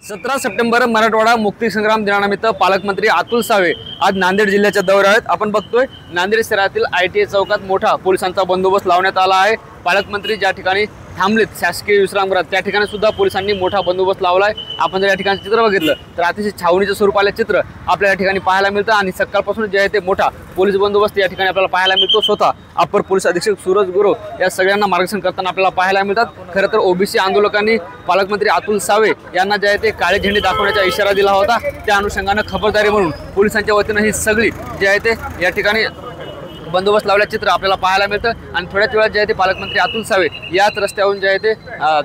17 September Marathwada मुक्ती संग्राम दिनानिमित्त पालकमंत्री अतुल सावे आज नांदेड जिल्ह्याच्या दौऱ्यावर आपण बघतोय नांदेड शहरातील ITI चौकात मोठा पोलिसांचा बंदोबस्त लावण्यात आला आहे। पालकमंत्री ज्या ठिकाणी थांबलेत शासकीय विश्रामगृहात त्या ठिकाणी सुद्धा पोलिसांनी मोठा बंदोबस्त लावलाय। आपण जर या ठिकाणी चित्र बघितलं तर अतिशय छावणीच्या स्वरूपाचे चित्र आपल्याला या ठिकाणी पाहायला मिळतं आणि सकाळपासून जे आहे ते मोठा पोलीस बंदोबस्त या ठिकाणी आपल्याला पाहायला मिळतो। स्वतः अपर पोलीस अधीक्षक सूरज गुरव या सगळ्यांना मार्गदर्शन करताना आपल्याला पाहायला मिळतात। खरं तर ओबीसी आंदोलकांनी पालकमंत्री अतुल सावे यांना जे आहे ते काळे झेंडे दाखवण्याचा इशारा दिला होता। त्या अनुषंगाने खबरदारी म्हणून पोलिसांच्या वतीने ही सगळी जे आहे ते या ठिकाणी बंदोबस्त लावल्याचे चित्र आपल्याला पाहायला मिळतं आणि थोड्याच वेळात जे आहे ते पालकमंत्री अतुल सावे याच रस्त्यावरून जे आहे ते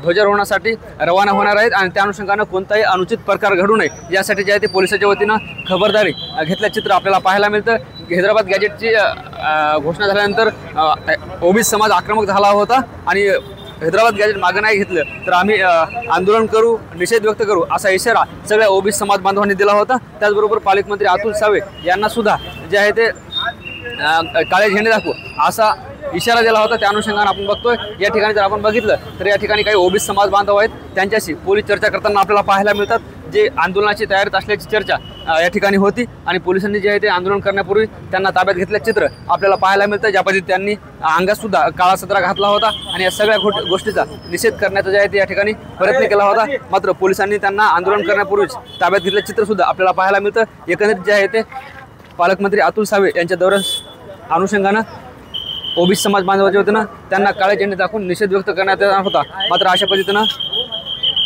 ध्वजारोहणासाठी रवाना होणार आहेत आणि त्या अनुषंगाने कोणताही अनुचित प्रकार घडू नये यासाठी जे आहे ते पोलिसांच्या वतीने खबरदारी घेतल्याचे चित्र आपल्याला पाहायला मिळतं। हैदराबाद गॅजेटची घोषणा झाल्यानंतर ओबीसी समाज आक्रमक झाला होता आणि हैदराबाद गॅजेट मागे नाही घेतलं तर आम्ही आंदोलन करू, निषेध व्यक्त करू असा इशारा सगळ्या ओबीसी समाज बांधवांनी दिला होता। त्याचबरोबर पालकमंत्री अतुल सावे यांना सुद्धा जे आहे ते काळे झेंडे दाखवू असा इशारा दिला होता। त्या अनुषंगाने आपण बघतोय या ठिकाणी जर आपण बघितलं तर या ठिकाणी काही ओबीसी समाज बांधव आहेत त्यांच्याशी पोलीस चर्चा करताना आपल्याला पाहायला मिळतात। जे आंदोलनाची तयारीत असल्याची चर्चा या ठिकाणी होती आणि पोलिसांनी जे आहे ते आंदोलन करण्यापूर्वी त्यांना ताब्यात घेतल्याचे चित्र आपल्याला पाहायला मिळतं। ज्या पद्धतीने त्यांनी अंगात सुद्धा काळा सदरा घातला होता आणि या सगळ्या गोष्टीचा निषेध करण्याचा जे आहे ते या ठिकाणी प्रयत्न केला होता। मात्र पोलिसांनी त्यांना आंदोलन करण्यापूर्वीच ताब्यात घेतल्याचे चित्र सुद्धा आपल्याला पाहायला मिळतं। एकंदरीत जे आहे ते पालकमंत्री अतुल सावे यांच्या दौऱ्या अनुषंगाने ओबीसी समाज बांधवाच्या वतीनं त्यांना काळे झेंडे दाखवून निषेध व्यक्त करण्यात आला होता। मात्र अशा पद्धतीनं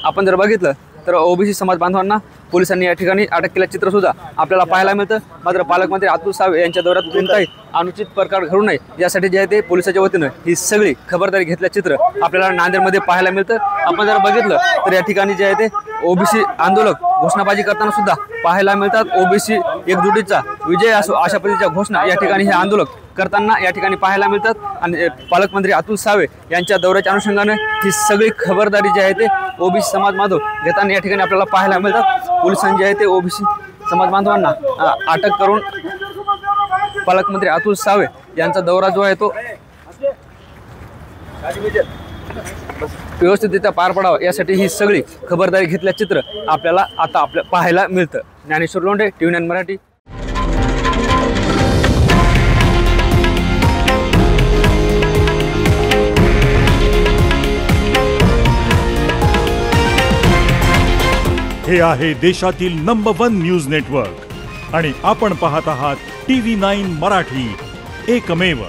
आपण जर बघितलं तर ओबीसी समाज बांधवांना पोलिसांनी या ठिकाणी अटक केल्याचे चित्र सुद्धा आपल्याला पाहायला मिळतं। मात्र पालकमंत्री अतुल सावे यांच्या दौऱ्यात कोणताही अनुचित प्रकार घडू नये यासाठी जे आहे ते पोलिसांच्या वतीनं ही सगळी खबरदारी घेतल्याचे चित्र आपल्याला नांदेडमध्ये पाहायला मिळतं। आपण जर बघितलं तर या ठिकाणी जे आहे ते ओबीसी आंदोलक घोषणाबाजी करताना सुद्धा पाहायला मिळतात। ओबीसी एकजुटीचा विजय असो अशा पद्धतीच्या घोषणा या ठिकाणी हे आंदोलक करताना या ठिकाणी पाहायला मिळतात आणि पालकमंत्री अतुल सावे यांच्या दौऱ्याच्या अनुषंगाने ही सगळी खबरदारी जी आहे ते ओबीसी समाज बांधव घेताना या ठिकाणी आपल्याला पाहायला मिळतात। पोलिसांनी जे आहे ते ओबीसी समाज बांधवांना अटक करून पालकमंत्री अतुल सावे यांचा दौरा जो आहे तो व्यवस्थितरित्या पार पडावा यासाठी ही सगळी खबरदारी घेतल्याचे चित्र आपल्याला आता पाहायला मिळतं। ज्ञानेश्वर लोंढे, TV9 मराठी। हे आहे देशातील नंबर 1 न्यूज नेटवर्क आणि आपण पाहत आहात TV9 मराठी, एकमेव।